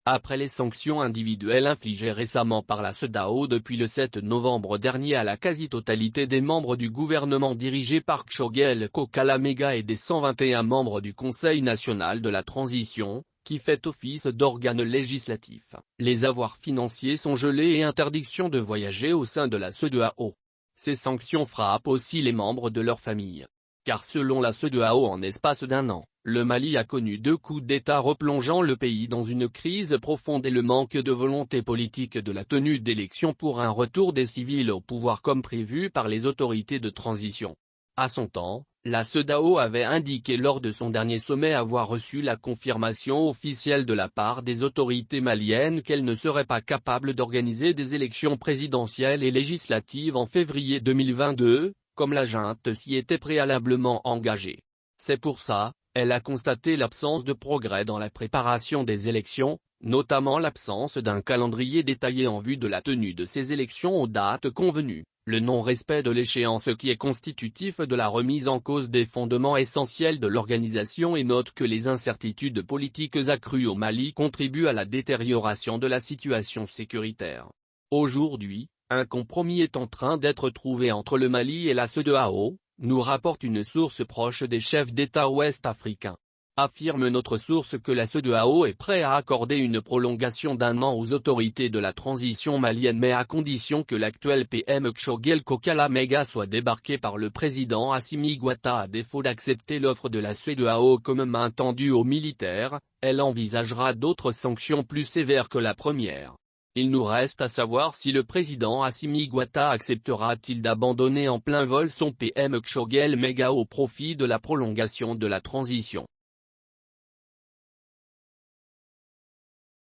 Après les sanctions individuelles infligées récemment par la CEDEAO depuis le 7 novembre dernier à la quasi-totalité des membres du gouvernement dirigé par Kshogel Kokala-Maïga et des 121 membres du Conseil national de la transition, qui fait office d'organe législatif, les avoirs financiers sont gelés et interdiction de voyager au sein de la CEDEAO. Ces sanctions frappent aussi les membres de leur famille. Car selon la CEDEAO, en espace d'un an, le Mali a connu 2 coups d'État replongeant le pays dans une crise profonde et le manque de volonté politique de la tenue d'élections pour un retour des civils au pouvoir comme prévu par les autorités de transition. À son temps, la CEDEAO avait indiqué lors de son dernier sommet avoir reçu la confirmation officielle de la part des autorités maliennes qu'elle ne serait pas capable d'organiser des élections présidentielles et législatives en février 2022, comme la junte s'y était préalablement engagée. C'est pour ça, elle a constaté l'absence de progrès dans la préparation des élections, notamment l'absence d'un calendrier détaillé en vue de la tenue de ces élections aux dates convenues, le non-respect de l'échéance qui est constitutif de la remise en cause des fondements essentiels de l'organisation et note que les incertitudes politiques accrues au Mali contribuent à la détérioration de la situation sécuritaire. Aujourd'hui, un compromis est en train d'être trouvé entre le Mali et la CEDEAO, nous rapporte une source proche des chefs d'État ouest-africains. Affirme notre source que la CEDEAO est prête à accorder une prolongation d'1 an aux autorités de la transition malienne mais à condition que l'actuel PM Kshogel Kokala-Maïga soit débarqué par le président Assimi Goïta. À défaut d'accepter l'offre de la CEDEAO comme main tendue aux militaires, elle envisagera d'autres sanctions plus sévères que la première. Il nous reste à savoir si le président Assimi Goïta acceptera-t-il d'abandonner en plein vol son PM Kshogel Maïga au profit de la prolongation de la transition.